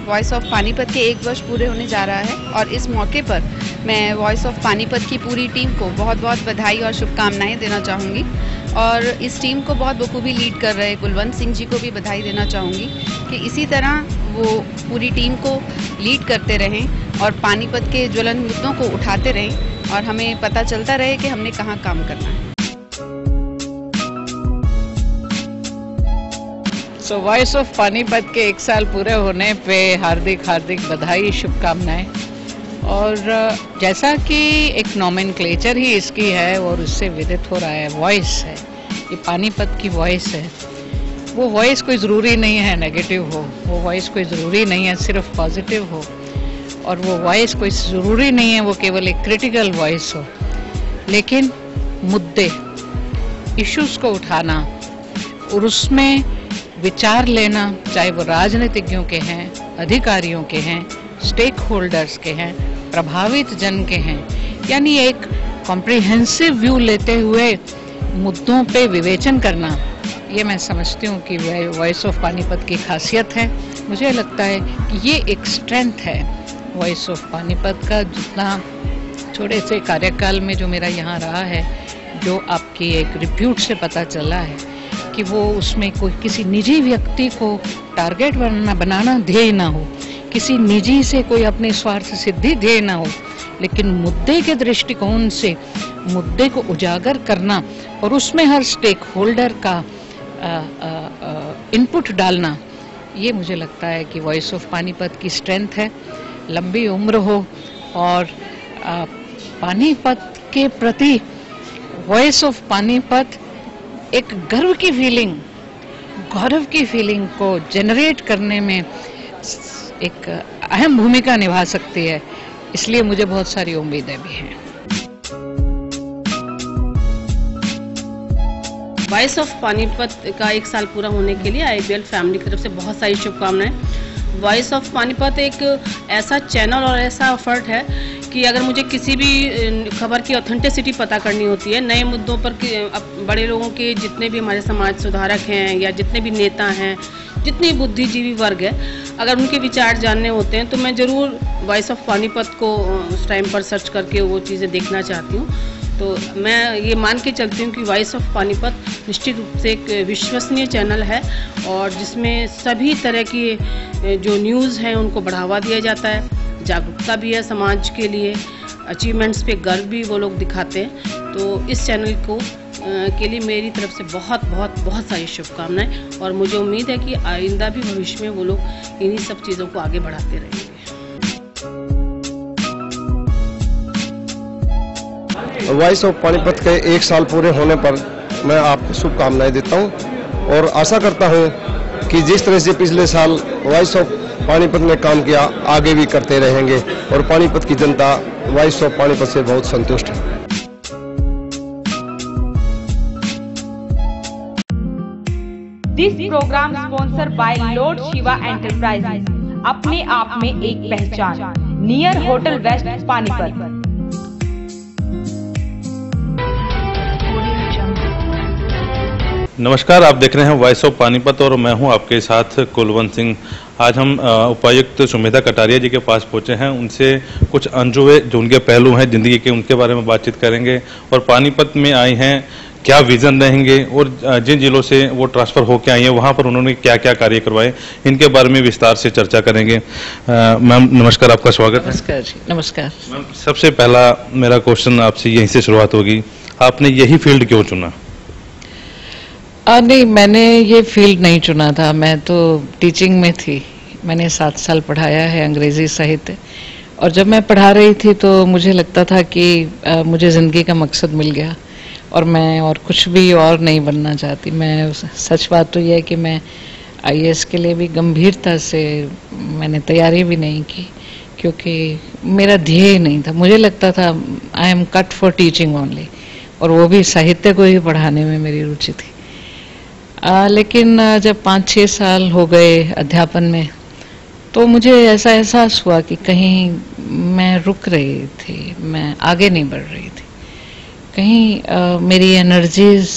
Voice of Panipat के 1 वर्ष पूरे होने जा रहा है और इस मौके पर मैं वॉइस ऑफ पानीपत की पूरी टीम को बहुत बहुत बधाई और शुभकामनाएं देना चाहूँगी और इस टीम को बहुत बखूबी लीड कर रहे कुलवंत सिंह जी को भी बधाई देना चाहूँगी कि इसी तरह वो पूरी टीम को लीड करते रहें और पानीपत के ज्वलंत मुद्दों को उठाते रहें और हमें पता चलता रहे कि हमने कहाँ काम करना है। वॉइस ऑफ पानीपत के 1 साल पूरे होने पे हार्दिक बधाई शुभकामनाएं। और जैसा कि एक नॉमेनक्लेचर ही इसकी है और उससे विदित हो रहा है, वॉइस है, ये पानीपत की वॉइस है। वो वॉइस कोई ज़रूरी नहीं है नेगेटिव हो, वो वॉइस कोई ज़रूरी नहीं है सिर्फ पॉजिटिव हो, और वो वॉइस कोई ज़रूरी नहीं है वो केवल एक क्रिटिकल वॉइस हो, लेकिन मुद्दे, इश्यूज को उठाना और उसमें विचार लेना, चाहे वो राजनीतिज्ञों के हैं, अधिकारियों के हैं, स्टेक होल्डर्स के हैं, प्रभावित जन के हैं, यानी एक कॉम्प्रिहेंसिव व्यू लेते हुए मुद्दों पे विवेचन करना, ये मैं समझती हूँ कि वॉइस ऑफ पानीपत की खासियत है। मुझे लगता है कि ये एक स्ट्रेंथ है वॉइस ऑफ पानीपत का। जितना थोड़े से कार्यकाल में जो मेरा यहाँ रहा है, जो आपकी एक रिप्यूट से पता चला है कि वो उसमें कोई किसी निजी व्यक्ति को टारगेट बनाना ध्येय ना हो, किसी निजी से कोई अपने स्वार्थ सिद्धि ध्येय ना हो, लेकिन मुद्दे के दृष्टिकोण से मुद्दे को उजागर करना और उसमें हर स्टेक होल्डर का इनपुट डालना, ये मुझे लगता है कि वॉइस ऑफ पानीपत की स्ट्रेंथ है। लंबी उम्र हो और पानीपत के प्रति वॉइस ऑफ पानीपत एक गर्व की फीलिंग, गौरव की फीलिंग को जनरेट करने में एक अहम भूमिका निभा सकती है, इसलिए मुझे बहुत सारी उम्मीदें भी हैं। वॉइस ऑफ पानीपत का 1 साल पूरा होने के लिए IBL फैमिली की तरफ से बहुत सारी शुभकामनाएं। वॉइस ऑफ पानीपत एक ऐसा चैनल और ऐसा एफर्ट है कि अगर मुझे किसी भी खबर की ऑथेंटिसिटी पता करनी होती है, नए मुद्दों पर बड़े लोगों के जितने भी हमारे समाज सुधारक हैं या जितने भी नेता हैं, जितने बुद्धिजीवी वर्ग है, अगर उनके विचार जानने होते हैं तो मैं ज़रूर वॉइस ऑफ पानीपत को उस टाइम पर सर्च करके वो चीज़ें देखना चाहती हूँ। तो मैं ये मान के चलती हूँ कि वॉइस ऑफ पानीपत निश्चित रूप से एक विश्वसनीय चैनल है और जिसमें सभी तरह की जो न्यूज़ हैं उनको बढ़ावा दिया जाता है, जागरूकता भी है समाज के लिए, अचीवमेंट्स पे गर्व भी वो लोग दिखाते हैं। तो इस चैनल को के लिए मेरी तरफ से बहुत सारी शुभकामनाएं और मुझे उम्मीद है कि आइंदा भी भविष्य में वो लोग इन्हीं सब चीज़ों को आगे बढ़ाते रहेंगे। वॉइस ऑफ पानीपत के 1 साल पूरे होने पर मैं आपको शुभकामनाएं देता हूं और आशा करता हूं कि जिस तरह से पिछले साल वॉइस ऑफ पानीपत में काम किया, आगे भी करते रहेंगे और पानीपत की जनता वॉइस ऑफ पानीपत से बहुत संतुष्ट है। This program sponsor by Lord Shiva Enterprises, अपने आप में एक पहचान, नियर होटल वेस्ट पानीपत। नमस्कार, आप देख रहे हैं वॉइस ऑफ पानीपत और मैं हूं आपके साथ कुलवंत सिंह। आज हम उपायुक्त सुमेधा कटारिया जी के पास पहुंचे हैं, उनसे कुछ अनजुए जो उनके पहलू हैं जिंदगी के, उनके बारे में बातचीत करेंगे और पानीपत में आई हैं क्या विजन रहेंगे और जिन जिलों से वो ट्रांसफर होकर आई हैं वहां पर उन्होंने क्या क्या कार्य करवाए, इनके बारे में विस्तार से चर्चा करेंगे। मैम नमस्कार, आपका स्वागत है। नमस्कार जी। नमस्कार मैम, सबसे पहला मेरा क्वेश्चन आपसे यहीं से शुरुआत होगी, आपने यही फील्ड क्यों चुना? नहीं, मैंने ये फील्ड नहीं चुना था, मैं तो टीचिंग में थी। मैंने 7 साल पढ़ाया है अंग्रेजी साहित्य, और जब मैं पढ़ा रही थी तो मुझे लगता था कि मुझे ज़िंदगी का मकसद मिल गया और मैं और कुछ भी और नहीं बनना चाहती। मैं सच बात तो यह है कि मैं IAS के लिए भी गंभीरता से मैंने तैयारी भी नहीं की, क्योंकि मेरा ध्येय नहीं था। मुझे लगता था I am cut for teaching only, और वो भी साहित्य को ही पढ़ाने में मेरी रुचि थी। लेकिन जब 5-6 साल हो गए अध्यापन में, तो मुझे ऐसा एहसास हुआ कि कहीं मैं रुक रही थी, मैं आगे नहीं बढ़ रही थी, कहीं मेरी एनर्जीज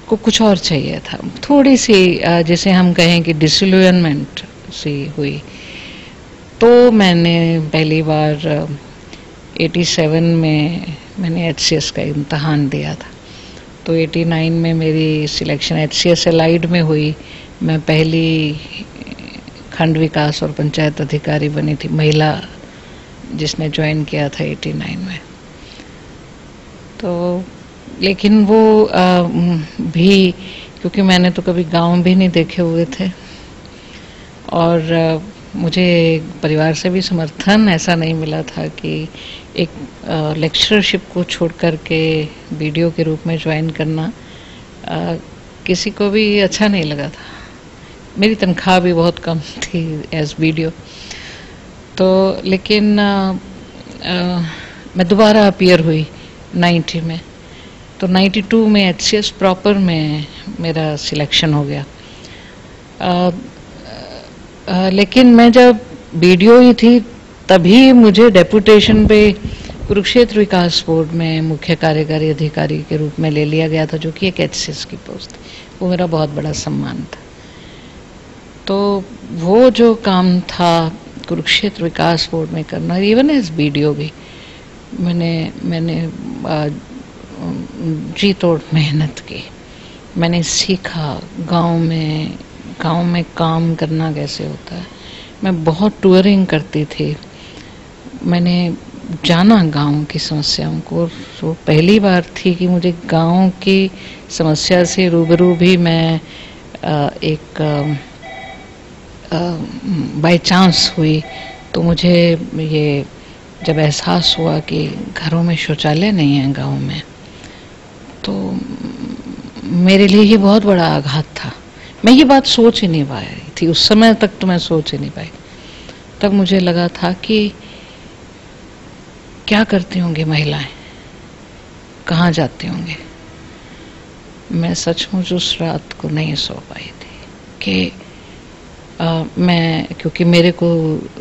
को कुछ और चाहिए था। थोड़ी सी जिसे हम कहें कि डिसइल्यूजनमेंट सी हुई। तो मैंने पहली बार 87 में मैंने HCS का इम्तहान दिया था। तो 89 में मेरी सिलेक्शन HCS एलाइड में हुई। मैं पहली खंड विकास और पंचायत अधिकारी बनी थी महिला जिसने ज्वाइन किया था 89 में। तो लेकिन वो भी, क्योंकि मैंने तो कभी गांव भी नहीं देखे हुए थे और मुझे परिवार से भी समर्थन ऐसा नहीं मिला था कि एक लेक्चरशिप को छोड़ कर के वीडियो के रूप में ज्वाइन करना किसी को भी अच्छा नहीं लगा था। मेरी तनख्वाह भी बहुत कम थी एज वीडियो। तो लेकिन मैं दोबारा अपीयर हुई 90 में। तो 92 में HCS प्रॉपर में मेरा सिलेक्शन हो गया। लेकिन मैं जब वीडियो ही थी तभी मुझे डेपुटेशन पे कुरुक्षेत्र विकास बोर्ड में मुख्य कार्यकारी अधिकारी के रूप में ले लिया गया था, जो कि एक HCS की पोस्ट थी। वो मेरा बहुत बड़ा सम्मान था। तो वो जो काम था कुरुक्षेत्र विकास बोर्ड में करना, इवन एज वीडियो भी मैंने जी तोड़ मेहनत की। मैंने सीखा गांव में काम करना कैसे होता है। मैं बहुत टूरिंग करती थी। मैंने जाना गांव की समस्याओं को। तो पहली बार थी कि मुझे गांव की समस्या से रूबरू भी मैं एक बाय चांस हुई। तो मुझे ये जब एहसास हुआ कि घरों में शौचालय नहीं है गांव में, तो मेरे लिए ये बहुत बड़ा आघात था। मैं ये बात सोच ही नहीं पाई थी उस समय तक, तो मैं सोच ही नहीं पाई। तब मुझे लगा था कि क्या करती होंगी महिलाएं, कहाँ जाती होंगी। मैं सचमुच उस रात को नहीं सो पाई थी कि मैं, क्योंकि मेरे को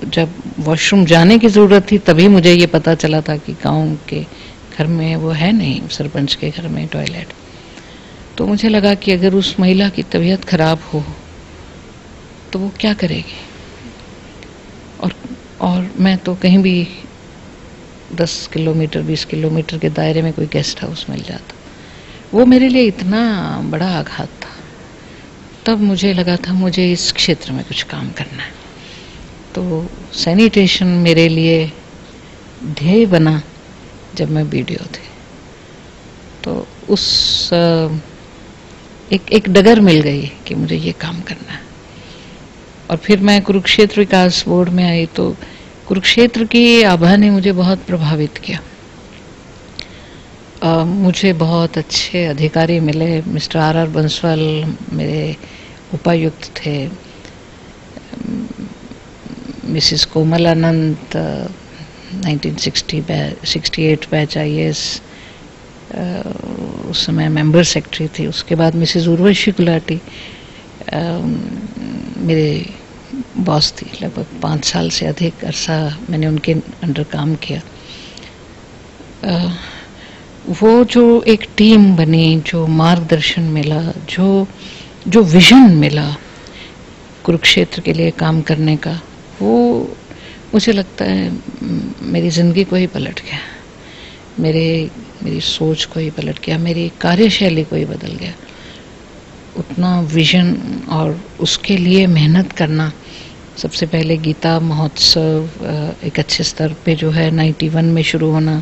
जब वॉशरूम जाने की ज़रूरत थी तभी मुझे ये पता चला था कि गांव के घर में वो है नहीं, सरपंच के घर में टॉयलेट। तो मुझे लगा कि अगर उस महिला की तबीयत खराब हो तो वो क्या करेगी। और मैं तो कहीं भी 10 किलोमीटर 20 किलोमीटर के दायरे में कोई गेस्ट हाउस मिल जाता। वो मेरे लिए इतना बड़ा आघात था। तब मुझे लगा था मुझे इस क्षेत्र में कुछ काम करना है। तो सैनिटेशन मेरे लिए ध्येय बना जब मैं वीडियो थी। तो उस एक डगर मिल गई कि मुझे ये काम करना है। और फिर मैं कुरुक्षेत्र विकास बोर्ड में आई तो कुरुक्षेत्र की आभा ने मुझे बहुत प्रभावित किया। मुझे बहुत अच्छे अधिकारी मिले। Mister R.R. बंसवाल मेरे उपायुक्त थे। मिसिस कोमल आनंद 1968 बैच IAS उस समय मेंबर सेक्रेटरी थी। उसके बाद मिसिस उर्वशी गुलाटी मेरे बॉस थी। लगभग 5 साल से अधिक अरसा मैंने उनके अंडर काम किया। वो जो एक टीम बनी, जो मार्गदर्शन मिला, जो विजन मिला कुरुक्षेत्र के लिए काम करने का, वो मुझे लगता है मेरी ज़िंदगी को ही पलट गया। मेरी सोच को ही पलट गया, मेरी कार्यशैली को ही बदल गया। उतना विजन और उसके लिए मेहनत करना। सबसे पहले गीता महोत्सव एक अच्छे स्तर पे जो है 91 में शुरू होना,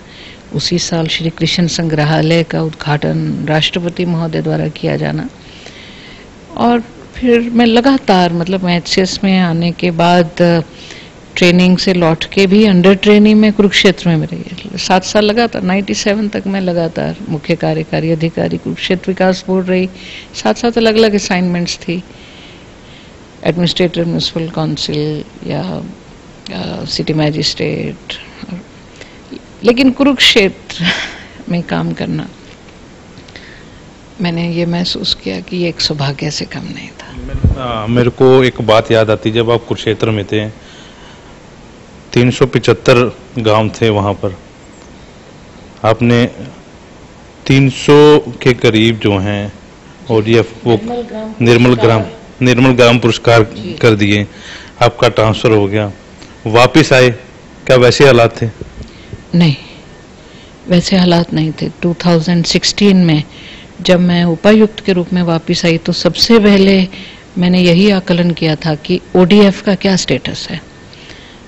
उसी साल श्री कृष्ण संग्रहालय का उद्घाटन राष्ट्रपति महोदय द्वारा किया जाना। और फिर मैं लगातार, मतलब मैं HCS में आने के बाद ट्रेनिंग से लौट के भी अंडर ट्रेनिंग में कुरुक्षेत्र में रही। 7 साल लगातार 97 तक मैं लगातार मुख्य कार्यकारी अधिकारी कुरुक्षेत्र विकास बोर्ड रही। 7 अलग अलग असाइनमेंट्स थी, एडमिनिस्ट्रेटर म्यूनिसिपल काउंसिल या सिटी मैजिस्ट्रेट। लेकिन कुरुक्षेत्र में काम करना, मैंने ये महसूस किया कि ये एक सौभाग्य से कम नहीं था। मेरे को एक बात याद आती, जब आप कुरुक्षेत्र में थे 375 गांव थे वहां पर, आपने 300 के करीब जो हैं ODF वो निर्मल ग्राम पुरस्कार कर दिए। आपका ट्रांसफर हो गया, वापिस आए, क्या वैसे हालात थे? नहीं, वैसे हालात नहीं थे। 2016 में जब मैं उपायुक्त के रूप में वापस आई तो सबसे पहले मैंने यही आकलन किया था कि ओडीएफ का क्या स्टेटस है।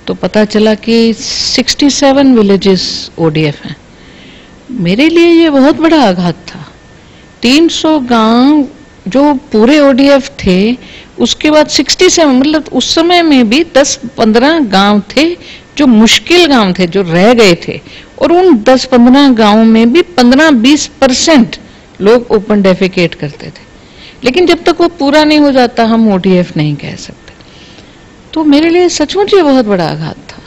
तो पता चला कि 67 विलेजेस ओडीएफ हैं। मेरे लिए ये बहुत बड़ा आघात था। 300 गांव जो पूरे ओडीएफ थे, उसके बाद 67, मतलब उस समय में भी 10-15 गांव थे जो मुश्किल गांव थे, जो रह गए थे, और उन 10-15 गांवों में भी 15-20% लोग ओपन डेफिकेट करते थे। लेकिन जब तक वो पूरा नहीं हो जाता हम ओडीएफ नहीं कह सकते। तो मेरे लिए सचमुच ये बहुत बड़ा आघात था।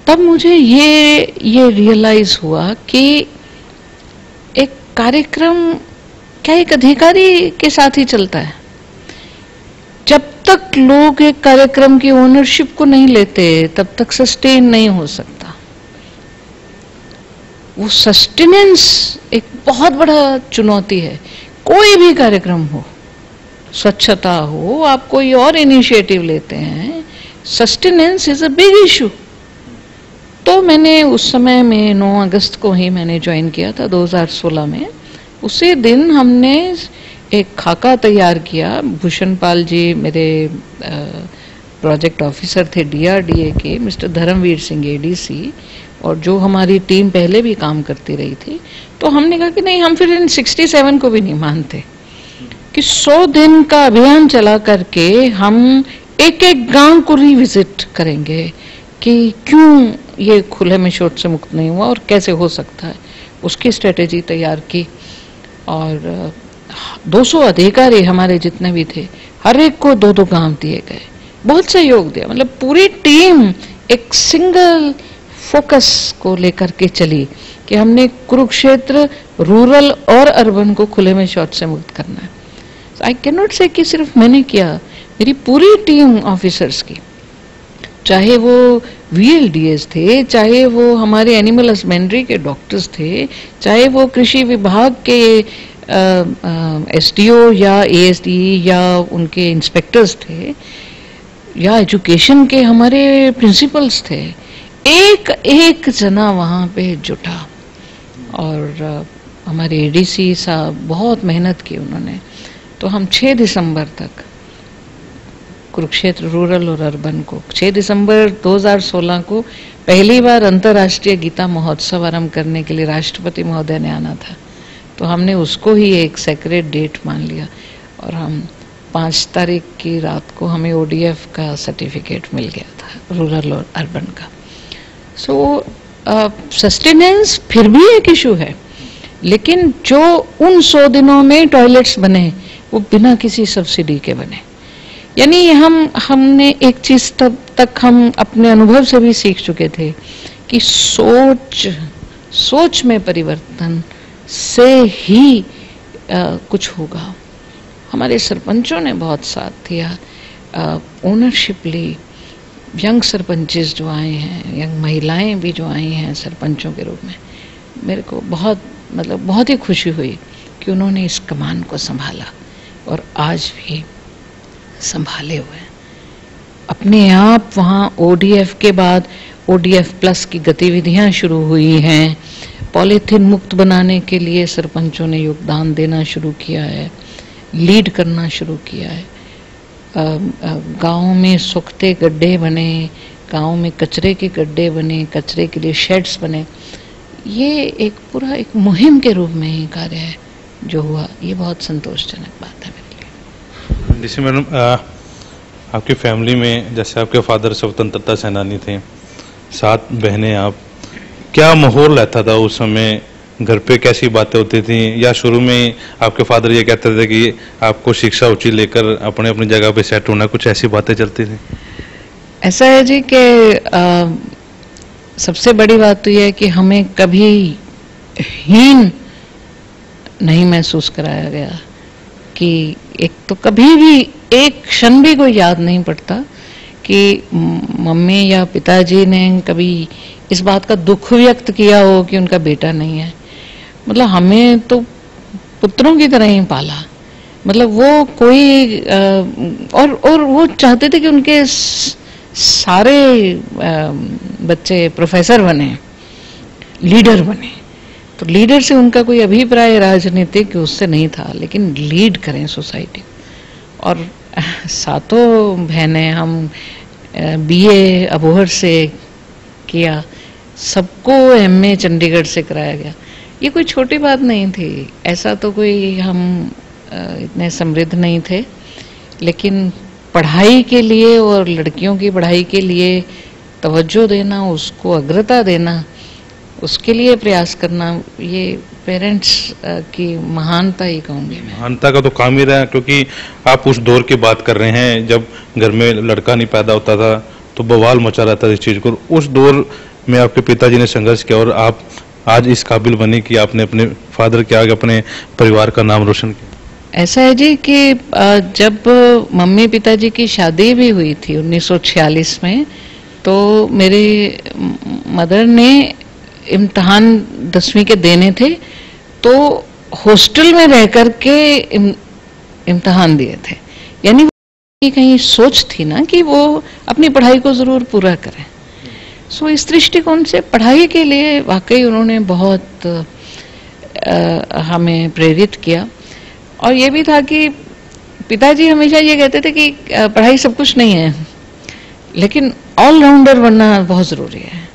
तब मुझे ये रियलाइज हुआ कि एक कार्यक्रम क्या एक अधिकारी के साथ ही चलता है। जब तक लोग एक कार्यक्रम की ओनरशिप को नहीं लेते तब तक सस्टेन नहीं हो सकता। वो सस्टेनेंस एक बहुत बड़ा चुनौती है। कोई भी कार्यक्रम हो, स्वच्छता हो, आप कोई और इनिशिएटिव लेते हैं, sustenance is a big issue. तो मैंने उस समय में 9 अगस्त को ही मैंने ज्वाइन किया था 2016 में। उसी दिन हमने एक खाका तैयार किया। भूषण पाल जी मेरे प्रोजेक्ट ऑफिसर थे डीआरडीए के, मिस्टर धर्मवीर सिंह एडीसी, और जो हमारी टीम पहले भी काम करती रही थी। तो हमने कहा कि नहीं, हम फिर इन 67 को भी नहीं मानते कि 100 दिन का अभियान चला करके हम एक एक गांव को रिविजिट करेंगे कि क्यों ये खुले में शौच से मुक्त नहीं हुआ और कैसे हो सकता है। उसकी स्ट्रेटेजी तैयार की और 200 अधिकारी हमारे जितने भी थे, हर एक को 2-2 गांव दिए गए। बहुत सहयोग दिया, मतलब पूरी टीम एक सिंगल फोकस को लेकर के चली कि हमने कुरुक्षेत्र रूरल और अर्बन को खुले में शौच से मुक्त करना है। आई कैन नॉट से कि सिर्फ मैंने किया, मेरी पूरी टीम ऑफिसर्स की, चाहे वो वीएलडीएस थे, चाहे वो हमारे एनिमल हस्बेंड्री के डॉक्टर्स थे, चाहे वो कृषि विभाग के एसडीओ या एएसडी या उनके इंस्पेक्टर्स थे, या एजुकेशन के हमारे प्रिंसिपल्स थे। एक एक जना वहाँ पे जुटा और हमारे एडीसी साहब बहुत मेहनत की उन्होंने। तो हम 6 दिसंबर तक कुरुक्षेत्र रूरल और अर्बन को, 6 दिसंबर 2016 को पहली बार अंतर्राष्ट्रीय गीता महोत्सव आरंभ करने के लिए राष्ट्रपति महोदय ने आना था। तो हमने उसको ही एक सेक्रेट डेट मान लिया और हम 5 तारीख की रात को हमें ओडीएफ का सर्टिफिकेट मिल गया था, रूरल और अर्बन का। सो सस्टेनेंस फिर भी एक इशू है, लेकिन जो उन 100 दिनों में टॉयलेट्स बने वो बिना किसी सब्सिडी के बने। यानी हमने एक चीज तब तक हम अपने अनुभव से भी सीख चुके थे कि सोच में परिवर्तन से ही कुछ होगा। हमारे सरपंचों ने बहुत साथ दिया, ओनरशिप ली। यंग सरपंचेस जो आए हैं, यंग महिलाएं भी जो आई हैं सरपंचों के रूप में, मेरे को बहुत ही खुशी हुई कि उन्होंने इस कमान को संभाला और आज भी संभाले हुए हैं। अपने आप वहाँ ओडीएफ के बाद ओडीएफ प्लस की गतिविधियां शुरू हुई हैं। पॉलीथीन मुक्त बनाने के लिए सरपंचों ने योगदान देना शुरू किया है, लीड करना शुरू किया है। गाँव में सूखते गड्ढे बने, गाँव में कचरे के गड्ढे बने, कचरे के लिए शेड्स बने। ये एक पूरा एक मुहिम के रूप में ही कार्य है जो हुआ। ये बहुत संतोषजनक बात है मेरे लिए। जैसे मैडम आपकी फैमिली में, जैसे आपके फादर स्वतंत्रता सेनानी थे, 7 बहनें आप, क्या माहौल रहता था उस समय? घर पे कैसी बातें होती थी? या शुरू में आपके फादर ये कहते थे कि आपको शिक्षा उच्च लेकर अपने अपनी जगह पे सेट होना, कुछ ऐसी बातें चलती थी? ऐसा है जी कि सबसे बड़ी बात तो यह है कि हमें कभी हीन नहीं महसूस कराया गया कि एक तो कभी भी एक क्षण भी कोई याद नहीं पड़ता कि मम्मी या पिताजी ने कभी इस बात का दुख व्यक्त किया हो कि उनका बेटा नहीं है। मतलब हमें तो पुत्रों की तरह ही पाला। मतलब वो कोई और वो चाहते थे कि उनके सारे बच्चे प्रोफेसर बने, लीडर बने। तो लीडर से उनका कोई अभिप्राय राजनीतिक उससे नहीं था, लेकिन लीड करें सोसाइटी। और सातों बहनें हम बीए अबोहर से किया, सबको एमए चंडीगढ़ से कराया गया। ये कोई छोटी बात नहीं थी, ऐसा तो कोई हम इतने समृद्ध नहीं थे, लेकिन पढ़ाई के लिए और लड़कियों की पढ़ाई के लिए तवज्जो देना, उसको अग्रता देना, उसके लिए प्रयास करना, ये पेरेंट्स की महानता ही कहूँगी मैं। महानता का तो काम ही रहा, क्योंकि आप उस दौर की बात कर रहे हैं जब घर में लड़का नहीं पैदा होता था तो बवाल मचा रहता था इस चीज़ को। उस दौर में आपके पिताजी ने संघर्ष किया और आप आज इस काबिल बने कि आपने अपने फादर के आगे अपने परिवार का नाम रोशन किया। ऐसा है जी कि जब मम्मी पिताजी की शादी भी हुई थी 1946 में, तो मेरे मदर ने इम्तिहान 10वीं के देने थे, तो हॉस्टल में रह कर के इम्तिहान दिए थे। यानी कहीं सोच थी ना कि वो अपनी पढ़ाई को जरूर पूरा करें। सो इस दृष्टिकोण से पढ़ाई के लिए वाकई उन्होंने बहुत हमें प्रेरित किया। और ये भी था कि पिताजी हमेशा ये कहते थे कि पढ़ाई सब कुछ नहीं है, लेकिन ऑलराउंडर बनना बहुत ज़रूरी है।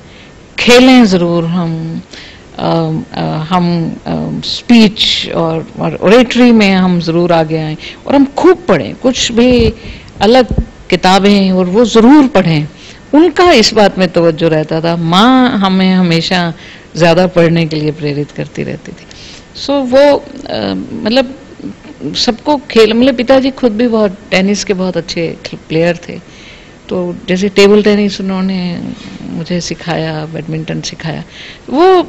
खेलें ज़रूर, हम स्पीच और ओरेटरी में हम ज़रूर आगे आएं, और हम खूब पढ़ें, कुछ भी अलग किताबें और वो ज़रूर पढ़ें। उनका इस बात में तवज्जो रहता था। माँ हमें हमेशा ज़्यादा पढ़ने के लिए प्रेरित करती रहती थी। सो वो मतलब सबको खेल, मतलब पिताजी खुद भी बहुत टेनिस के बहुत अच्छे प्लेयर थे, तो जैसे टेबल टेनिस उन्होंने मुझे सिखाया, बैडमिंटन सिखाया। वो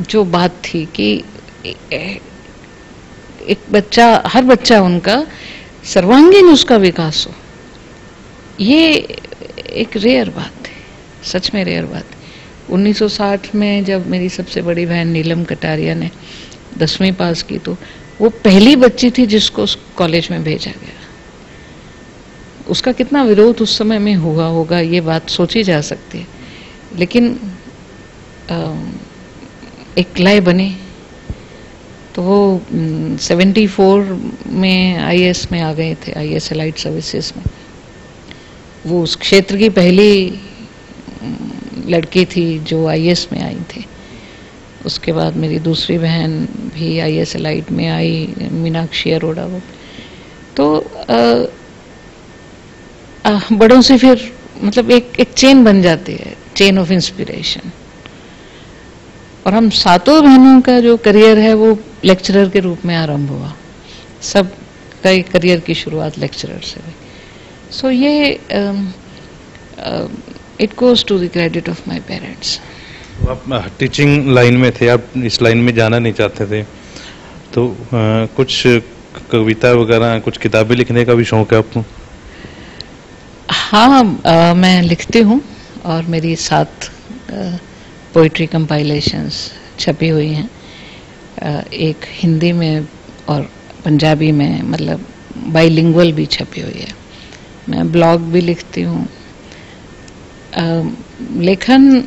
जो बात थी कि एक बच्चा, हर बच्चा उनका सर्वांगीण उसका विकास हो, ये एक रेयर बात है, सच में रेयर बात है। 1960 में जब मेरी सबसे बड़ी बहन नीलम कटारिया ने 10वीं पास की, तो वो पहली बच्ची थी जिसको उस कॉलेज में भेजा गया। उसका कितना विरोध उस समय में हुआ होगा, ये बात सोची जा सकती है, लेकिन एक लय बनी। तो वो 74 में आईएएस में आ गए थे, आईएएस एलाइड सर्विसेज में। वो उस क्षेत्र की पहली लड़की थी जो आईएएस में आई थी। उसके बाद मेरी दूसरी बहन भी आईएएस एलाइड में आई, मीनाक्षी अरोड़ा। वो तो बड़ों से फिर मतलब एक चेन बन जाती है, चेन ऑफ इंस्पिरेशन। और हम सातों बहनों का जो करियर है वो लेक्चरर के रूप में आरंभ हुआ। सब का करियर की शुरुआत लेक्चरर से हुई। सो ये it goes to the credit of my parents. आप टीचिंग लाइन में थे, आप इस लाइन में जाना नहीं चाहते थे, तो कुछ कविता वगैरह, कुछ किताबें लिखने का भी शौक है आपको? हाँ, मैं लिखती हूँ और मेरी 7 पोइट्री कंपाइलेशंस छपी हुई हैं। एक हिंदी में और पंजाबी में, मतलब बाइलिंगुअल भी छपी हुई है। मैं ब्लॉग भी लिखती हूँ। लेखन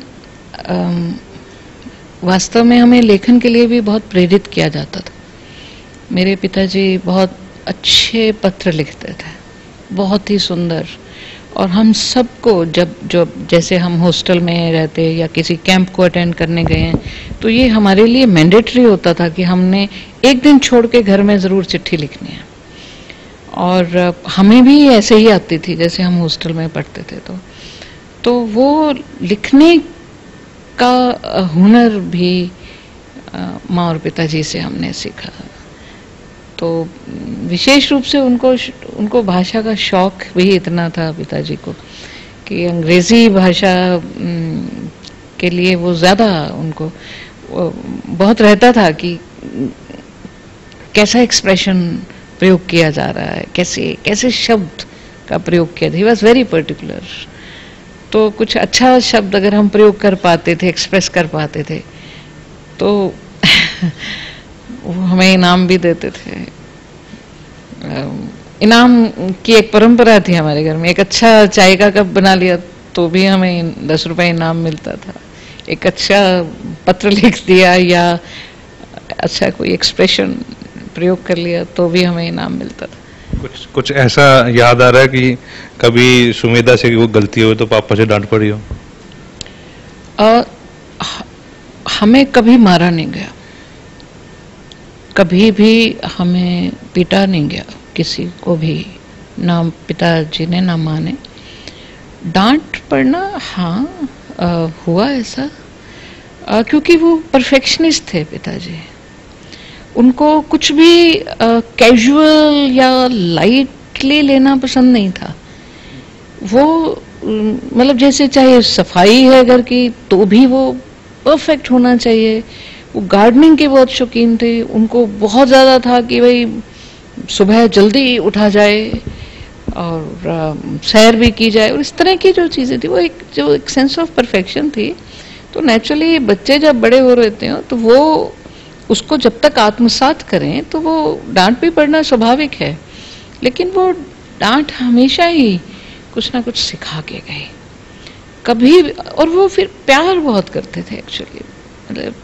वास्तव में हमें लेखन के लिए भी बहुत प्रेरित किया जाता था। मेरे पिताजी बहुत अच्छे पत्र लिखते थे, बहुत ही सुंदर। और हम सबको जब जैसे हम हॉस्टल में रहते या किसी कैंप को अटेंड करने गए हैं, तो ये हमारे लिए मैंडेटरी होता था कि हमने एक दिन छोड़ के घर में ज़रूर चिट्ठी लिखनी है। और हमें भी ऐसे ही आती थी जैसे हम हॉस्टल में पढ़ते थे। तो वो लिखने का हुनर भी माँ और पिताजी से हमने सीखा। तो विशेष रूप से उनको भाषा का शौक भी इतना था पिताजी को कि अंग्रेजी भाषा के लिए वो ज़्यादा उनको बहुत रहता था कि कैसा एक्सप्रेशन प्रयोग किया जा रहा है, कैसे शब्द का प्रयोग किया। He was very particular. तो कुछ अच्छा शब्द अगर हम प्रयोग कर पाते थे, एक्सप्रेस कर पाते थे, तो वो हमें इनाम भी देते थे। इनाम की एक परंपरा थी हमारे घर में। एक अच्छा चाय का कप बना लिया तो भी हमें 10 रुपए इनाम मिलता था। एक अच्छा पत्र लिख दिया या अच्छा कोई एक्सप्रेशन प्रयोग कर लिया तो भी हमें इनाम मिलता था। कुछ ऐसा याद आ रहा है कि कभी सुमेधा से वो गलती हो तो पापा से डांट पड़ी हो? हमें कभी मारा नहीं गया, कभी भी हमें पीटा नहीं गया, किसी को भी, ना पिताजी ने ना माँ ने। डांट पड़ना हाँ हुआ ऐसा, क्योंकि वो परफेक्शनिस्ट थे पिताजी। उनको कुछ भी कैजुअल या लाइटली लेना पसंद नहीं था। वो मतलब जैसे चाहे सफाई है घर की तो भी वो परफेक्ट होना चाहिए। वो गार्डनिंग के बहुत शौकीन थे। उनको बहुत ज़्यादा था कि भाई सुबह जल्दी उठा जाए और सैर भी की जाए, और इस तरह की जो चीज़ें थी वो एक सेंस ऑफ परफेक्शन थी। तो नेचुरली बच्चे जब बड़े हो रहते हैं तो वो उसको जब तक आत्मसात करें तो वो डांट भी पड़ना स्वाभाविक है, लेकिन वो डांट हमेशा ही कुछ ना कुछ सिखा के गए कभी। और वो फिर प्यार बहुत करते थे एक्चुअली, मतलब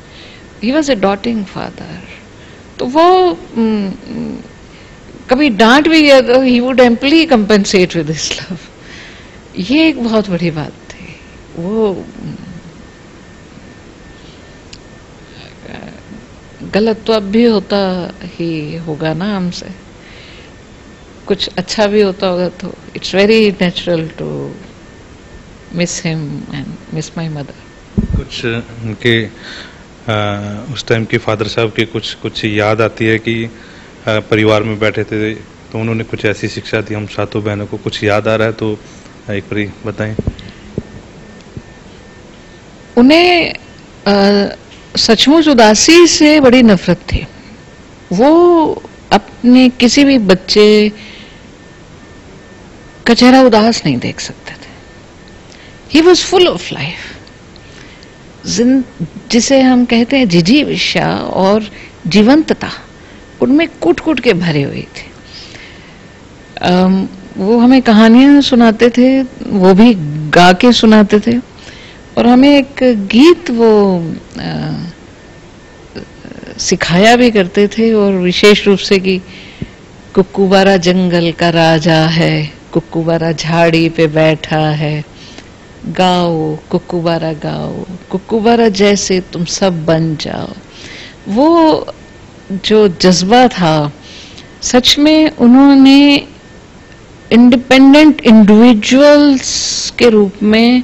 ही वॉज ए डॉटिंग फादर। तो वो कभी डांट भी गया तो he would amply compensate with his love. ये एक बहुत बड़ी बात थी। वो गलत तो अब भी होता ही होगा ना हमसे, कुछ अच्छा भी होता होगा तो it's very natural to miss him and miss my mother. कुछ उनके उस टाइम के फादर साहब की कुछ याद आती है कि परिवार में बैठे थे तो उन्होंने कुछ ऐसी शिक्षा दी हम सातों बहनों को, कुछ याद आ रहा है तो एक बार बताएं। उन्हें सचमुच उदासी से बड़ी नफरत थी। वो अपने किसी भी बच्चे का चेहरा उदास नहीं देख सकते थे। He was full of life, जिसे हम कहते हैं जिजीविषा और जीवंतता, उनमें कूट कूट के भरे हुए थे। वो हमें कहानियां सुनाते थे, वो भी गा के सुनाते थे, और हमें एक गीत वो सिखाया भी करते थे, और विशेष रूप से कि कुक्कुबारा जंगल का राजा है, कुक्कुबारा झाड़ी पे बैठा है, गाओ कुक्कुबारा गाओ, कुक्कुबारा जैसे तुम सब बन जाओ। वो जो जज्बा था, सच में उन्होंने इंडिपेंडेंट इंडिविजुअल्स के रूप में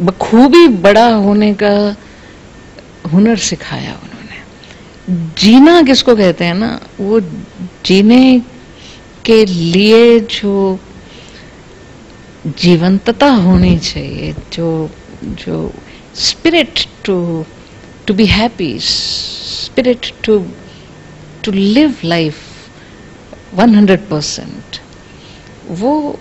बखूबी बड़ा होने का हुनर सिखाया उन्होंने। जीना किसको कहते हैं ना, वो जीने के लिए जो जीवंतता होनी चाहिए, जो spirit to be happy, spirit to live life 100%, वो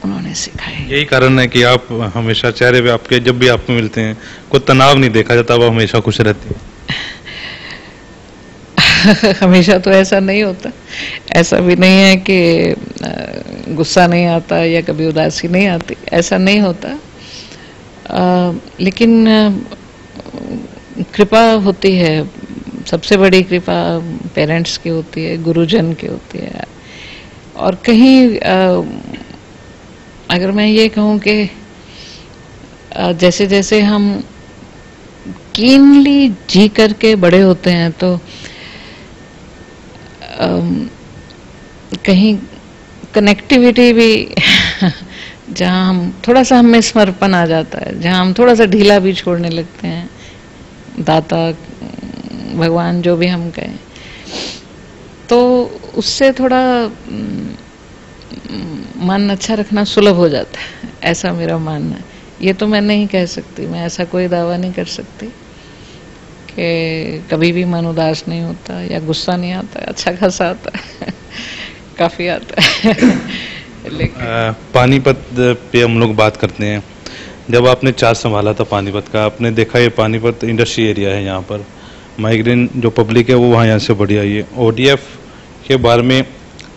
उन्होंने सिखाया। यही कारण है कि आप हमेशा चेहरे पे आपके जब भी आपको मिलते हैं कोई तनाव नहीं देखा जाता, वो हमेशा खुश रहती है। हमेशा तो ऐसा नहीं होता, ऐसा भी नहीं है कि गुस्सा नहीं आता या कभी उदासी नहीं आती, ऐसा नहीं होता। लेकिन कृपा होती है, सबसे बड़ी कृपा पेरेंट्स की होती है, गुरुजन की होती है। और कहीं अगर मैं ये कहूँ कि जैसे जैसे हम कीनली जी करके बड़े होते हैं तो कहीं कनेक्टिविटी भी जहाँ हम थोड़ा सा हमें समर्पण आ जाता है, जहाँ हम थोड़ा सा ढीला भी छोड़ने लगते हैं, दाता भगवान जो भी हम कहें, तो उससे थोड़ा मन अच्छा रखना सुलभ हो जाता है, ऐसा मेरा मानना है। ये तो मैं नहीं कह सकती, मैं ऐसा कोई दावा नहीं कर सकती कि कभी भी मन उदास नहीं होता या गुस्सा नहीं आता, अच्छा खासा आता है काफी आता है। लेकिन पानीपत पे हम लोग बात करते हैं, जब आपने चार्ज संभाला था पानीपत का, आपने देखा ये पानीपत इंडस्ट्री एरिया है, यहाँ पर माइग्रेन जो पब्लिक है वो वहाँ यहाँ से बढ़ी आई है। ODF के बारे में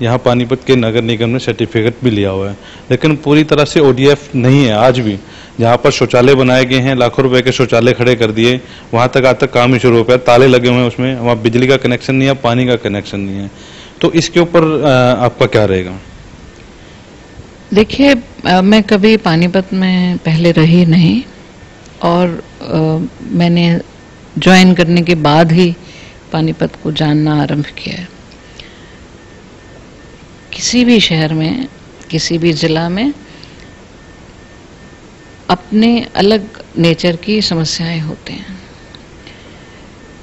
यहाँ पानीपत के नगर निगम ने सर्टिफिकेट भी लिया हुआ है, लेकिन पूरी तरह से ODF नहीं है आज भी। जहाँ पर शौचालय बनाए गए हैं, लाखों रुपए के शौचालय खड़े कर दिए, वहाँ तक आज तक काम ही शुरू हो पाया, ताले लगे हुए हैं उसमें, वहाँ बिजली का कनेक्शन नहीं है, पानी का कनेक्शन नहीं है। तो इसके ऊपर आपका क्या रहेगा? देखिए, मैं कभी पानीपत में पहले रही नहीं और मैंने ज्वाइन करने के बाद ही पानीपत को जानना आरंभ किया है। किसी भी शहर में, किसी भी जिला में अपने अलग नेचर की समस्याएं होते हैं।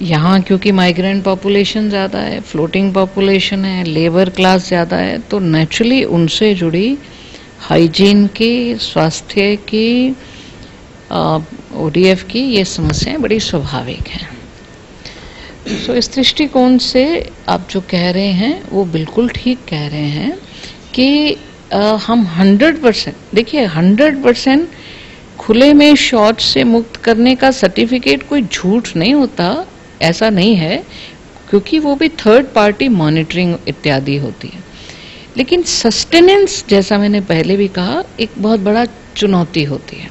यहाँ क्योंकि माइग्रेंट पॉपुलेशन ज़्यादा है, फ्लोटिंग पॉपुलेशन है, लेबर क्लास ज़्यादा है, तो नेचुरली उनसे जुड़ी हाइजीन की, स्वास्थ्य की, ODF की ये समस्याएं बड़ी स्वाभाविक हैं। सो इस दृष्टिकोण से आप जो कह रहे हैं वो बिल्कुल ठीक कह रहे हैं कि हम 100%, देखिए 100% खुले में शौच से मुक्त करने का सर्टिफिकेट कोई झूठ नहीं होता, ऐसा नहीं है, क्योंकि वो भी थर्ड पार्टी मॉनिटरिंग इत्यादि होती है। लेकिन सस्टेनेंस, जैसा मैंने पहले भी कहा, एक बहुत बड़ा चुनौती होती है।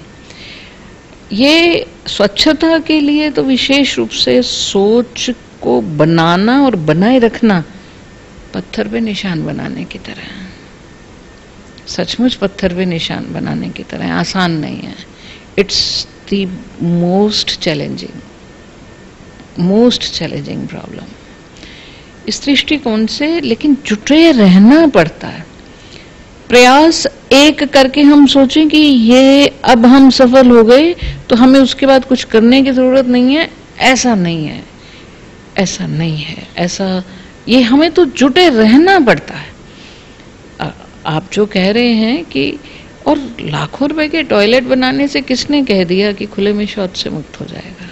ये स्वच्छता के लिए तो विशेष रूप से सोच को बनाना और बनाए रखना पत्थर पे निशान बनाने की तरह है, सचमुच पत्थर पे निशान बनाने की तरह है, आसान नहीं है। It's the most challenging problem इस दृष्टिकोण से। लेकिन जुटे रहना पड़ता है, प्रयास एक करके हम सोचें कि ये अब हम सफल हो गए तो हमें उसके बाद कुछ करने की जरूरत नहीं है, ऐसा नहीं है, ऐसा नहीं है, ऐसा ये हमें तो जुटे रहना पड़ता है। आप जो कह रहे हैं कि और लाखों रुपए के टॉयलेट बनाने से किसने कह दिया कि खुले में शौच से मुक्त हो जाएगा?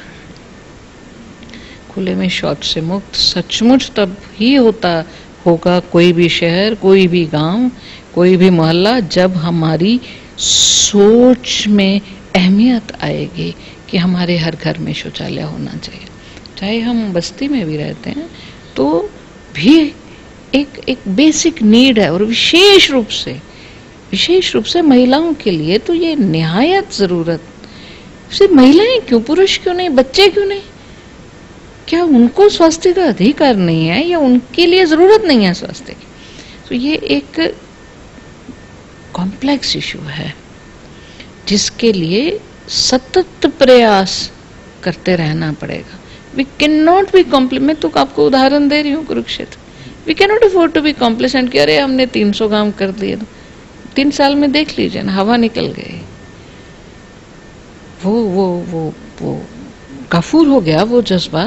खुले में शौच से मुक्त सचमुच तब ही होगा कोई भी शहर, कोई भी गांव, कोई भी मोहल्ला, जब हमारी सोच में अहमियत आएगी कि हमारे हर घर में शौचालय होना चाहिए। चाहे हम बस्ती में भी रहते हैं तो भी एक बेसिक नीड है, और विशेष रूप से महिलाओं के लिए तो ये निहायत जरूरत। सिर्फ महिलाएं क्यों, पुरुष क्यों नहीं, बच्चे क्यों नहीं? क्या उनको स्वास्थ्य का अधिकार नहीं है या उनके लिए जरूरत नहीं है स्वास्थ्य की? तो ये एक कॉम्प्लेक्स इशू है जिसके लिए सतत प्रयास करते रहना पड़ेगा। We can not be complacent, तो आपको उदाहरण दे रही हूँ Kurukshetra. We can not afford to be complacent कि अरे हमने 300 काम कर दिए, तो 3 साल में देख लीजिए ना, हवा निकल गई, वो काफूर हो गया वो जज्बा।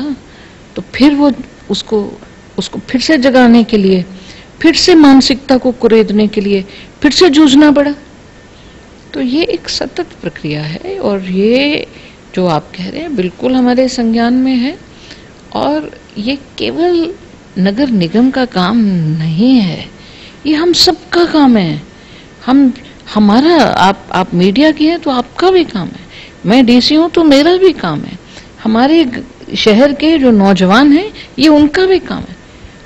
तो फिर वो उसको फिर से जगाने के लिए, फिर से मानसिकता को कुरेदने के लिए फिर से जूझना पड़ा। तो ये एक सतत प्रक्रिया है, और ये जो आप कह रहे हैं बिल्कुल हमारे संज्ञान में है। और ये केवल नगर निगम का काम नहीं है, ये हम सबका काम है। हमारा आप मीडिया की हैं तो आपका भी काम है, मैं DC हूं तो मेरा भी काम है, हमारे शहर के जो नौजवान हैं ये उनका भी काम है,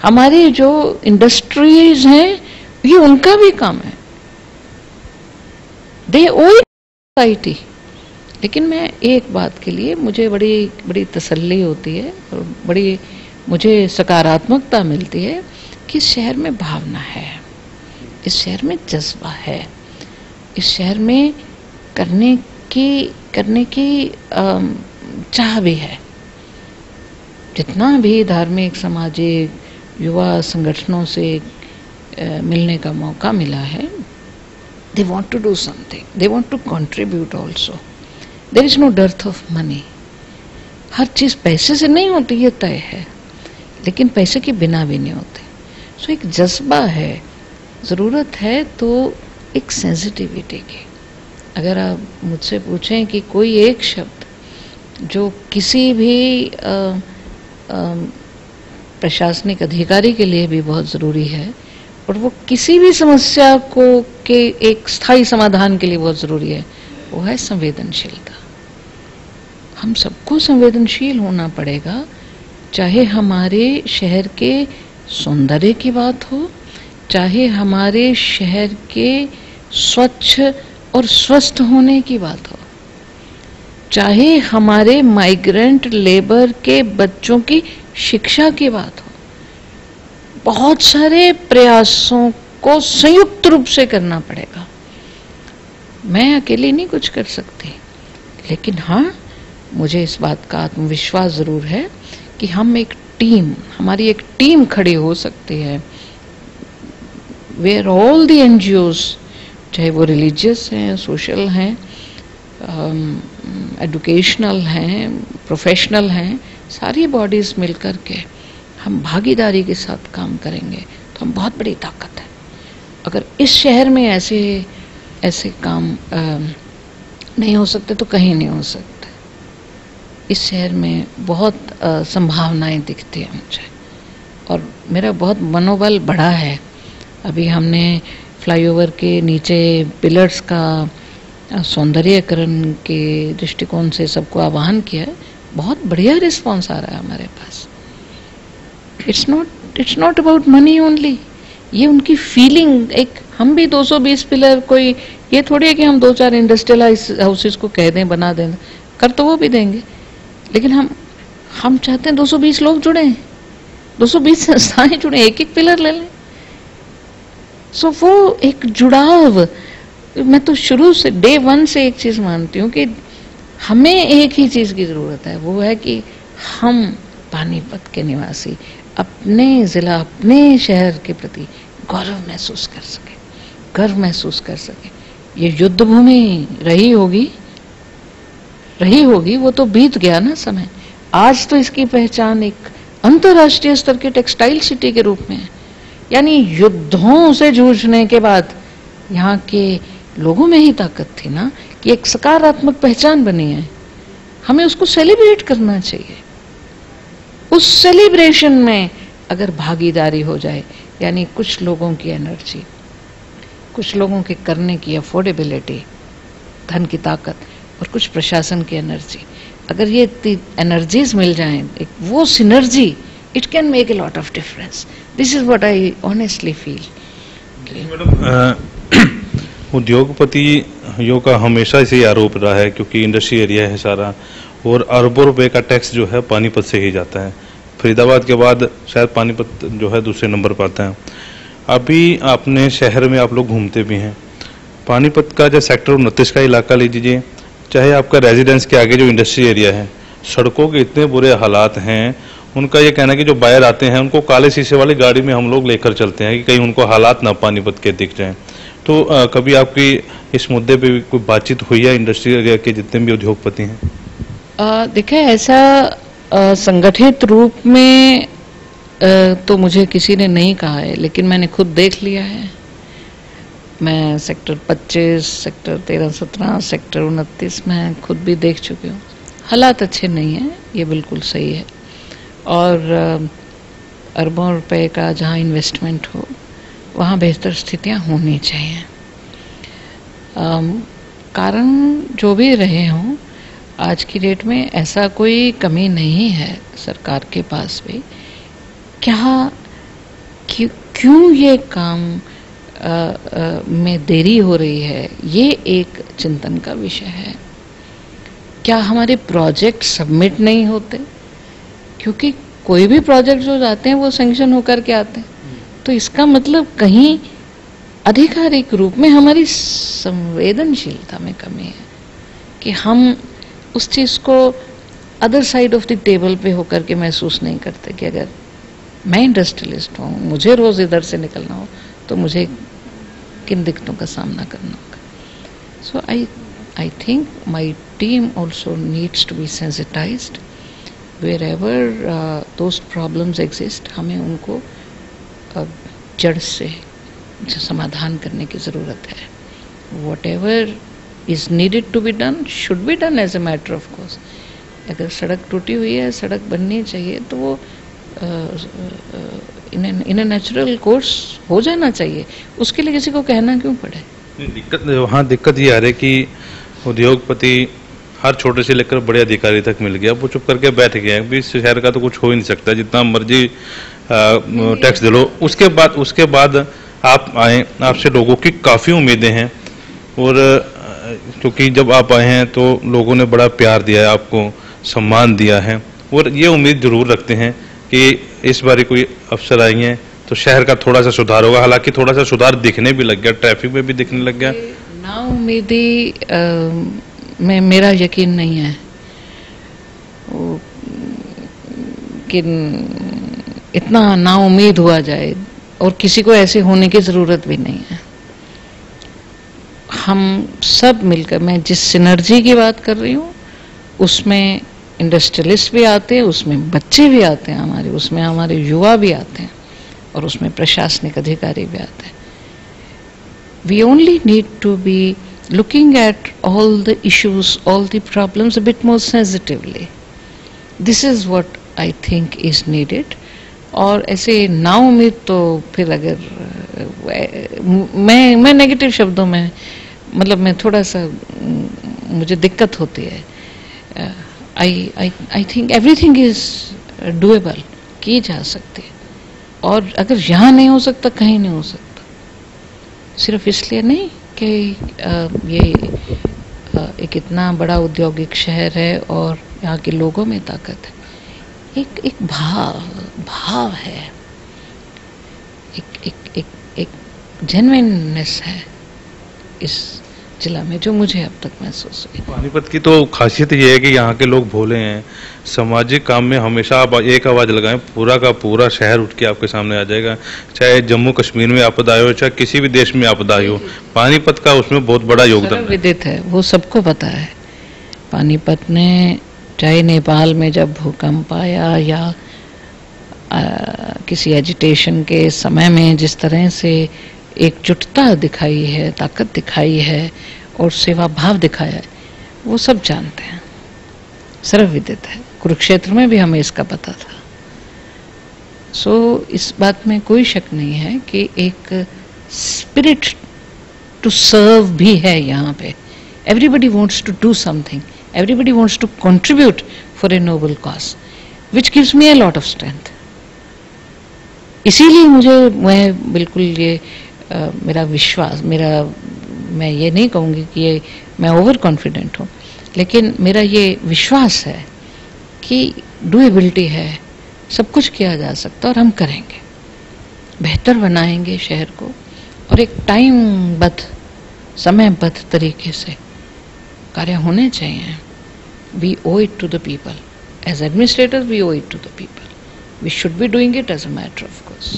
हमारे जो इंडस्ट्रीज हैं ये उनका भी काम है। दे ओ सोसाइटी। लेकिन मैं एक बात के लिए मुझे बड़ी तसल्ली होती है और बड़ी मुझे सकारात्मकता मिलती है कि इस शहर में भावना है, इस शहर में जज्बा है, इस शहर में करने की चाह भी है। जितना भी धार्मिक, सामाजिक, युवा संगठनों से मिलने का मौका मिला है, they want to do something, they want to contribute also. There is no dearth of money. हर चीज पैसे से नहीं होती, ये तय है, लेकिन पैसे के बिना भी नहीं होते। सो एक जज्बा है, जरूरत है तो एक सेंसिटिविटी की। अगर आप मुझसे पूछें कि कोई एक शब्द जो किसी भी प्रशासनिक अधिकारी के लिए भी बहुत जरूरी है, और वो किसी भी समस्या को के एक स्थायी समाधान के लिए बहुत जरूरी है, वो है संवेदनशीलता। हम सबको संवेदनशील होना पड़ेगा चाहे हमारे शहर के सौंदर्य की बात हो, चाहे हमारे शहर के स्वच्छ और स्वस्थ होने की बात हो, चाहे हमारे माइग्रेंट लेबर के बच्चों की शिक्षा की बात हो, बहुत सारे प्रयासों को संयुक्त रूप से करना पड़ेगा। मैं अकेली नहीं कुछ कर सकती, लेकिन हाँ, मुझे इस बात का आत्मविश्वास जरूर है कि हम एक टीम, हमारी एक टीम खड़ी हो सकती है, वेयर ऑल द एनजीओज, चाहे वो रिलीजियस हैं, सोशल हैं, एजुकेशनल हैं, प्रोफेशनल हैं, सारी बॉडीज मिलकर के हम भागीदारी के साथ काम करेंगे तो हम बहुत बड़ी ताकत है। अगर इस शहर में ऐसे काम नहीं हो सकते तो कहीं नहीं हो सकते। इस शहर में बहुत संभावनाएं दिखती हैं मुझे, और मेरा बहुत मनोबल बढ़ा है। अभी हमने फ्लाईओवर के नीचे पिलर्स का सौंदर्यीकरण के दृष्टिकोण से सबको आह्वान किया है, बहुत बढ़िया रिस्पांस आ रहा है हमारे पास। It's not about money only, ये उनकी फीलिंग, एक हम भी 220 पिलर, कोई ये थोड़ी है कि हम 2-4 इंडस्ट्रियल हाउसेस को कह दें बना दें, कर तो वो भी देंगे, लेकिन हम चाहते हैं 220 लोग जुड़े, 220 संस्थाएं जुड़े, एक पिलर ले लें। सो वो एक जुड़ाव, मैं तो शुरू से डे 1 से एक चीज मानती हूँ कि हमें एक ही चीज की जरूरत है, वो है कि हम पानीपत के निवासी अपने जिला, अपने शहर के प्रति गौरव महसूस कर सके, गर्व महसूस कर सके। ये युद्ध भूमि रही होगी, वो तो बीत गया ना समय। आज तो इसकी पहचान एक अंतर्राष्ट्रीय स्तर के टेक्सटाइल सिटी के रूप में है। यानी युद्धों से जूझने के बाद यहाँ के लोगों में ही ताकत थी ना कि एक सकारात्मक पहचान बनी है, हमें उसको सेलिब्रेट करना चाहिए। उस सेलिब्रेशन में अगर भागीदारी हो जाए, यानी कुछ लोगों की एनर्जी, कुछ लोगों के करने की अफोर्डेबिलिटी, धन की ताकत, और कुछ प्रशासन की एनर्जी, अगर ये एनर्जीज मिल जाएं, एक वो synergy, it can make a lot of difference. This is what I honestly feel. उद्योगपतियों का हमेशा से ही आरोप रहा है, क्योंकि इंडस्ट्री एरिया है सारा, और अरबों रुपए का टैक्स जो है पानीपत से ही जाता है। फरीदाबाद के बाद शायद पानीपत जो है दूसरे नंबर पर आता है। अभी अपने शहर में आप लोग घूमते भी हैं, पानीपत का जो सेक्टर 29 का इलाका लीजिए, चाहे आपका रेजिडेंस के आगे जो इंडस्ट्री एरिया है, सड़कों के इतने बुरे हालात हैं। उनका ये कहना है कि जो बाहर आते हैं उनको काले शीशे वाली गाड़ी में हम लोग लेकर चलते हैं कि कहीं उनको हालात ना पानीपत के दिख जाएं। तो कभी आपकी इस मुद्दे पे कोई बातचीत हुई है इंडस्ट्री एरिया के जितने भी उद्योगपति हैं? देखिए, ऐसा संगठित रूप में तो मुझे किसी ने नहीं कहा है, लेकिन मैंने खुद देख लिया है। मैं सेक्टर 25, सेक्टर 13-17, सेक्टर 29 में खुद भी देख चुकी हूँ। हालात अच्छे नहीं हैं, ये बिल्कुल सही है। और अरबों रुपए का जहाँ इन्वेस्टमेंट हो वहाँ बेहतर स्थितियाँ होनी चाहिए। कारण जो भी रहे हों, आज की डेट में ऐसा कोई कमी नहीं है सरकार के पास भी। क्यों ये काम में देरी हो रही है, ये एक चिंतन का विषय है। क्या हमारे प्रोजेक्ट सबमिट नहीं होते? क्योंकि कोई भी प्रोजेक्ट जो जाते हैं वो सैंक्शन होकर के आते हैं, तो इसका मतलब कहीं आधिकारिक रूप में हमारी संवेदनशीलता में कमी है कि हम उस चीज को other side of the table पे होकर के महसूस नहीं करते कि अगर मैं इंडस्ट्रियलिस्ट हूँ, मुझे रोज इधर से निकलना हो, तो मुझे किन दिक्कतों का सामना करना होगा। So I think my team also needs to be sensitized wherever those problems exist। हमें उनको जड़ से समाधान करने की ज़रूरत है। whatever is needed to be done should be done as a matter of course। अगर सड़क टूटी हुई है, सड़क बननी चाहिए, तो वो इन ए नेचुरल कोर्स हो जाना चाहिए। उसके लिए किसी को कहना क्यों पड़े? दिक्कत ये आ रही है कि उद्योगपति हर छोटे से लेकर बड़े अधिकारी तक मिल गया, वो चुप करके बैठ गए हैं। इस शहर का तो कुछ हो ही नहीं सकता, जितना मर्जी टैक्स दे लो। उसके बाद आप आए, आपसे लोगों की काफ़ी उम्मीदें हैं, और क्योंकि जब आप आए हैं तो लोगों ने बड़ा प्यार दिया है, आपको सम्मान दिया है, और ये उम्मीद जरूर रखते हैं कि इस बार कोई अफसर आई हैं तो शहर का थोड़ा सा सुधार होगा। हालांकि थोड़ा सा सुधार दिखने भी लग गया, ट्रैफिक में भी दिखने लग गया। नाउम्मीदी में मेरा यकीन नहीं है कि इतना नाउम्मीद हुआ जाए, और किसी को ऐसे होने की ज़रूरत भी नहीं है। हम सब मिलकर, मैं जिस सिनर्जी की बात कर रही हूँ उसमें इंडस्ट्रियलिस्ट भी आते हैं, उसमें बच्चे भी आते हैं हमारे, उसमें हमारे युवा भी आते हैं, और उसमें प्रशासनिक अधिकारी भी आते हैं। We only need to be looking at all the issues, all the problems a bit more sensitively. This is what I think is needed. और ऐसे ना उम्मीद तो फिर अगर मैं नेगेटिव शब्दों में, मतलब मैं थोड़ा सा, मुझे दिक्कत होती है। I think everything is doable, की जा सकती है, और अगर यहाँ नहीं हो सकता कहीं नहीं हो सकता। सिर्फ इसलिए नहीं कि ये एक इतना बड़ा औद्योगिक शहर है और यहाँ के लोगों में ताकत है, एक भाव है, एक जेन्युइननेस है इस जिला में, जो मुझे अब तक महसूस हुई। पानीपत की तो खासियत ये है कि यहाँ के लोग भोले हैं। सामाजिक काम में हमेशा आप एक आवाज़ लगाएं, पूरा का पूरा शहर उठ के आपके सामने आ जाएगा। चाहे जम्मू कश्मीर में आपदा आई हो, चाहे किसी भी देश में आपदा आई हो, पानीपत का उसमें बहुत बड़ा योगदान विदित है, वो सबको पता है। पानीपत ने चाहे नेपाल में जब भूकंप आया या किसी एजिटेशन के समय में जिस तरह से एकजुटता दिखाई है, ताकत दिखाई है और सेवा भाव दिखाया है, वो सब जानते हैं, सर्वविदित है। कुरुक्षेत्र में भी हमें इसका पता था। सो इस बात में कोई शक नहीं है कि एक स्पिरिट टू सर्व भी है यहाँ पे। Everybody wants to do something, everybody wants to contribute for a noble cause, which gives me a lot of strength. इसीलिए मैं बिल्कुल ये मेरा विश्वास, मैं ये नहीं कहूँगी कि ये मैं ओवर कॉन्फिडेंट हूँ, लेकिन मेरा ये विश्वास है कि डूएबिलिटी है, सब कुछ किया जा सकता है और हम करेंगे, बेहतर बनाएंगे शहर को, और एक टाइमबद्ध, समयबद्ध तरीके से कार्य होने चाहिए। We owe it to the people. As administrators, we owe it to the people. We should be doing it as a matter of course.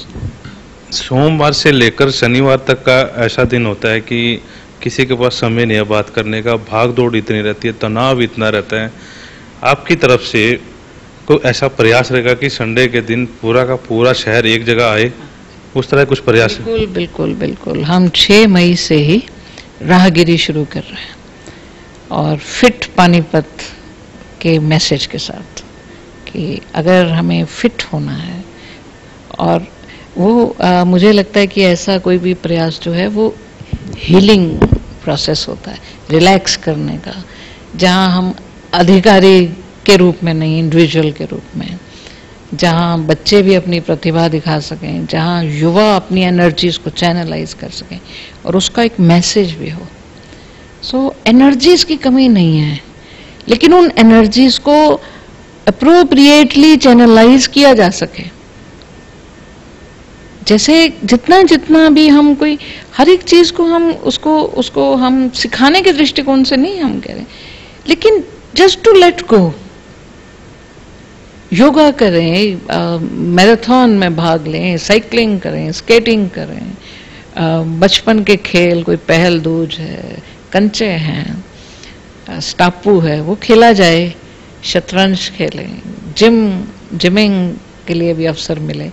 सोमवार से लेकर शनिवार तक का ऐसा दिन होता है कि किसी के पास समय नहीं है बात करने का, भाग दौड़ इतनी रहती है, तनाव इतना रहता है। आपकी तरफ से कोई ऐसा प्रयास रहेगा कि संडे के दिन पूरा का पूरा शहर एक जगह आए, उस तरह कुछ प्रयास? बिल्कुल बिल्कुल बिल्कुल। हम 6 मई से ही राहगिरी शुरू कर रहे हैं, और फिट पानीपत के मैसेज के साथ कि अगर हमें फिट होना है, और वो मुझे लगता है कि ऐसा कोई भी प्रयास जो है वो हीलिंग प्रोसेस होता है, रिलैक्स करने का, जहाँ हम अधिकारी के रूप में नहीं, इंडिविजुअल के रूप में, जहाँ बच्चे भी अपनी प्रतिभा दिखा सकें, जहाँ युवा अपनी एनर्जीज को चैनलाइज कर सकें और उसका एक मैसेज भी हो। सो एनर्जीज की कमी नहीं है, लेकिन उन एनर्जीज को अप्रोप्रिएटली चैनलाइज किया जा सके। जैसे जितना जितना भी हम कोई हर एक चीज को हम उसको हम सिखाने के दृष्टिकोण से नहीं हम कह रहे, लेकिन just to let go, yoga करें, मैराथन में भाग लें, साइकिलिंग करें, स्केटिंग करें, बचपन के खेल, कोई पहल दूज है, कंचे हैं, स्टापू है, वो खेला जाए, शतरंज खेलें, जिमिंग के लिए भी अवसर मिले,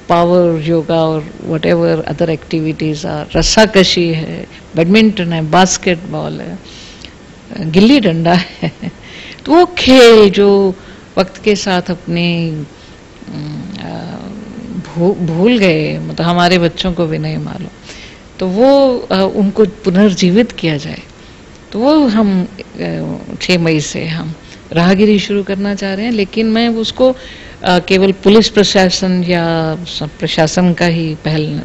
पावर योगा और व्हाटएवर अदर एक्टिविटीज आर, रस्साकशी है, बैडमिंटन है, बास्केटबॉल है, गिल्ली डंडा है, तो वो खेल जो वक्त के साथ अपने भूल गए, मतलब हमारे बच्चों को भी नहीं मालूम, तो वो उनको पुनर्जीवित किया जाए, तो वो हम 6 मई से हम राहगिरी शुरू करना चाह रहे हैं, लेकिन मैं उसको केवल पुलिस प्रशासन या प्रशासन का ही पहल,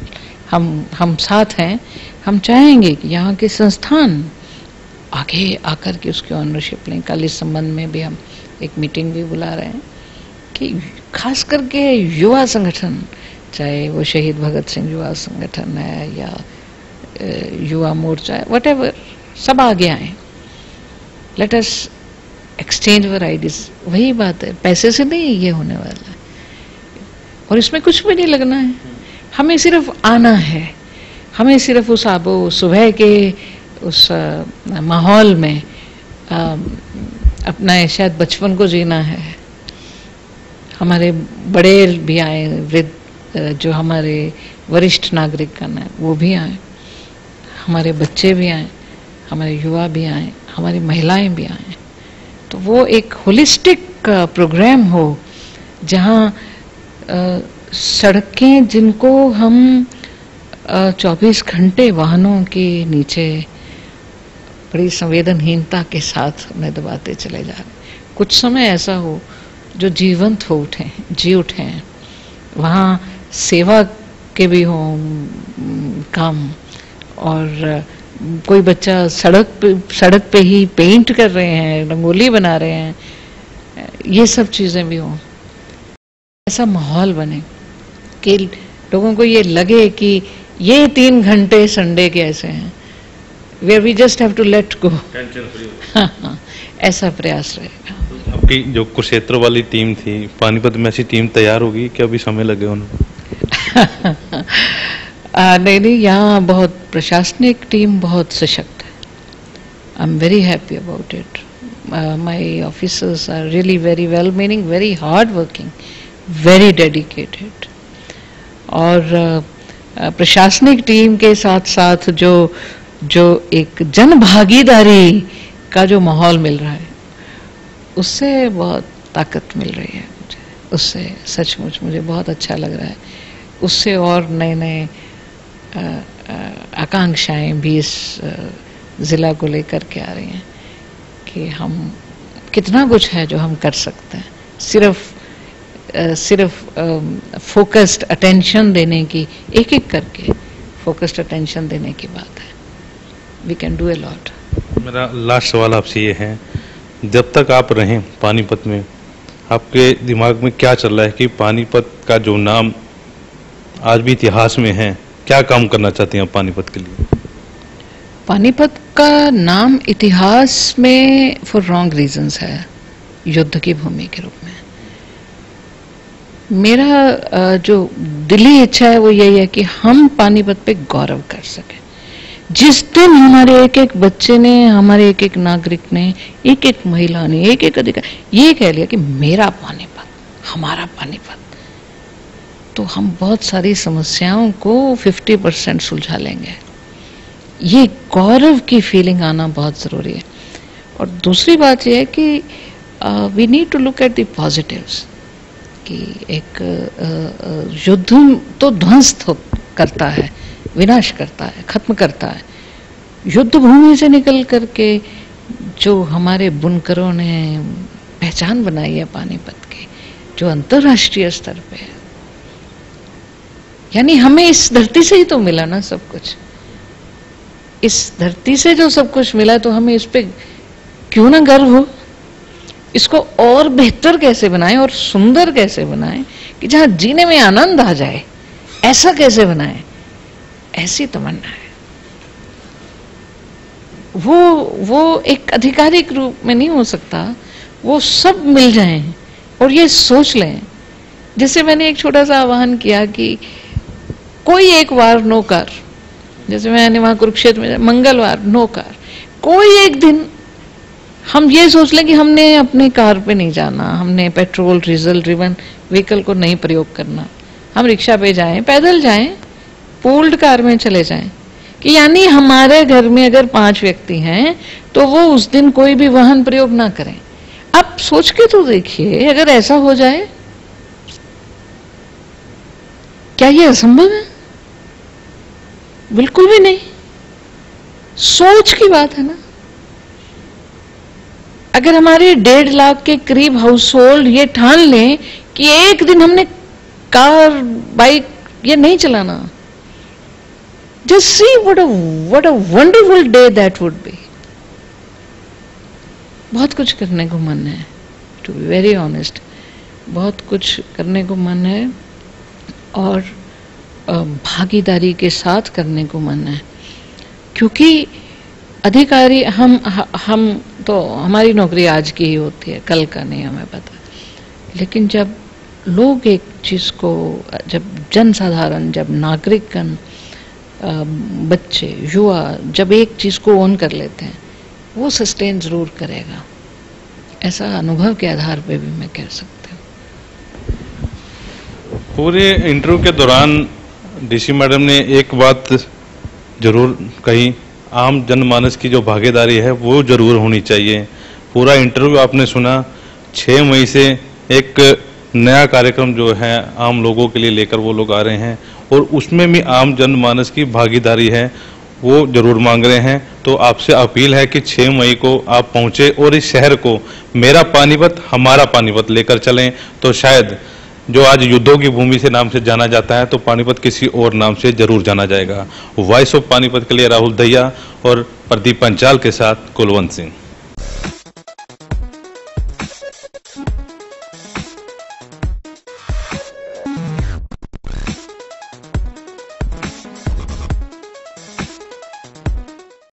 हम साथ हैं। हम चाहेंगे कि यहाँ के संस्थान आगे आकर के उसकी ऑनरशिप लें। कल इस संबंध में भी हम एक मीटिंग भी बुला रहे हैं कि खास करके युवा संगठन, चाहे वो शहीद भगत सिंह युवा संगठन है या युवा मोर्चा, व्हाटएवर, सब आगे आए। लेट अस एक्सचेंज अवर आइडियाज। वही बात है, पैसे से नहीं ये होने वाला है और इसमें कुछ भी नहीं लगना है। हमें सिर्फ आना है, हमें सिर्फ उस सुबह के उस माहौल में अपना शायद बचपन को जीना है। हमारे बड़े भी आए, वृद्ध जो हमारे वरिष्ठ नागरिकगण हैं वो भी आए, हमारे बच्चे भी आए, हमारे युवा भी आए, हमारी महिलाएं भी आए। तो वो एक होलिस्टिक प्रोग्राम हो जहाँ सड़कें जिनको हम 24 घंटे वाहनों के नीचे बड़ी संवेदनहीनता के साथ उन्हें दबाते चले जा रहे, कुछ समय ऐसा हो जो जीवंत हो उठे, जी उठे, वहाँ सेवा के भी हों काम, और कोई बच्चा सड़क पे ही पेंट कर रहे हैं, रंगोली बना रहे हैं, ये सब चीज़ें भी हों। ऐसा माहौल बने कि लोगों को ये लगे कि ये 3 घंटे संडे के ऐसे हैं where we just have to let go। हाँ, ऐसा प्रयास रहेगा। आपकी जो कुरुक्षेत्र वाली टीम थी, पानीपत में ऐसी टीम तैयार होगी कि अभी समय लगे उनको? नहीं, यहाँ बहुत प्रशासनिक टीम बहुत सशक्त है। I am very happy about it. My officers are really very well meaning, very hard working, very dedicated. और प्रशासनिक टीम के साथ साथ जो एक जन भागीदारी का जो माहौल मिल रहा है, उससे बहुत ताकत मिल रही है मुझे। उससे सचमुच मुझे बहुत अच्छा लग रहा है। उससे और नए नए आकांक्षाएं भी इस जिला को लेकर के आ रही हैं कि हम कितना कुछ है जो हम कर सकते हैं। सिर्फ फोकस्ड अटेंशन देने की, एक एक करके फोकस्ड अटेंशन देने की बात है। We can do a lot. मेरा लास्ट सवाल आपसे ये है, जब तक आप रहें पानीपत में, आपके दिमाग में क्या चल रहा है कि पानीपत का जो नाम आज भी इतिहास में है, क्या काम करना चाहती हैं आप पानीपत के लिए? पानीपत का नाम इतिहास में फॉर रॉन्ग रीजंस है, युद्ध की भूमि के रूप में। मेरा जो दिली इच्छा है वो यही है कि हम पानीपत पे गौरव कर सकें। जिस दिन हमारे एक एक बच्चे ने, हमारे एक एक नागरिक ने, एक एक महिला ने, एक एक अधिकार ये कह लिया कि मेरा पानीपत, हमारा पानीपत, तो हम बहुत सारी समस्याओं को 50% सुलझा लेंगे। ये गौरव की फीलिंग आना बहुत जरूरी है। और दूसरी बात यह है कि we need to look at the positives, कि एक युद्ध तो ध्वंस करता है, विनाश करता है, खत्म करता है। युद्ध भूमि से निकल करके जो हमारे बुनकरों ने पहचान बनाई है पानीपत की, जो अंतर्राष्ट्रीय स्तर पे है, यानी हमें इस धरती से ही तो मिला ना सब कुछ। इस धरती से जो सब कुछ मिला तो हमें इस पे क्यों ना गर्व हो। इसको और बेहतर कैसे बनाएं और सुंदर कैसे बनाएं कि जहां जीने में आनंद आ जाए, ऐसा कैसे बनाएं, ऐसी तमन्ना है। वो एक आधिकारिक रूप में नहीं हो सकता, वो सब मिल जाएं और ये सोच लें। जैसे मैंने एक छोटा सा आह्वान किया कि कोई एक वार नो कार, जैसे मैंने वहां कुरुक्षेत्र में मंगलवार नो कार, कोई एक दिन हम ये सोच लें कि हमने अपने कार पे नहीं जाना, हमने पेट्रोल डीजल ड्रिवन व्हीकल को नहीं प्रयोग करना, हम रिक्शा पे जाएं, पैदल जाएं, पूल्ड कार में चले जाएं। कि यानी हमारे घर में अगर 5 व्यक्ति हैं तो वो उस दिन कोई भी वाहन प्रयोग ना करें। अब सोच के तो देखिए, अगर ऐसा हो जाए, क्या ये असंभव है? बिल्कुल भी नहीं। सोच की बात है ना। अगर हमारे 1.5 लाख के करीब हाउस होल्ड ये ठान लें कि एक दिन हमने कार बाइक ये नहीं चलाना, just see what a wonderful day that would be. बहुत कुछ करने को मन है, to be very honest, बहुत कुछ करने को मन है और भागीदारी के साथ करने को मन है, क्योंकि अधिकारी हम तो हमारी नौकरी आज की ही होती है, कल का नहीं हमें पता, लेकिन जब लोग एक चीज को, जब जनसाधारण, जब नागरिकगण, बच्चे, युवा जब एक चीज को ओन कर लेते हैं, वो सस्टेन जरूर करेगा, ऐसा अनुभव के आधार पे भी मैं कह सकती हूँ। पूरे इंटरव्यू के दौरान डीसी मैडम ने एक बात जरूर कही, आम जनमानस की जो भागीदारी है वो जरूर होनी चाहिए। पूरा इंटरव्यू आपने सुना, 6 मई से एक नया कार्यक्रम जो है आम लोगों के लिए लेकर वो लोग आ रहे हैं और उसमें भी आम जनमानस की भागीदारी है वो जरूर मांग रहे हैं। तो आपसे अपील है कि 6 मई को आप पहुंचे और इस शहर को मेरा पानीपत हमारा पानीपत लेकर चलें, तो शायद जो आज युद्धों की भूमि से नाम से जाना जाता है तो पानीपत किसी और नाम से जरूर जाना जाएगा। वॉइस ऑफ पानीपत के लिए राहुल दहिया और प्रदीप पंचाल के साथ कुलवंत सिंह।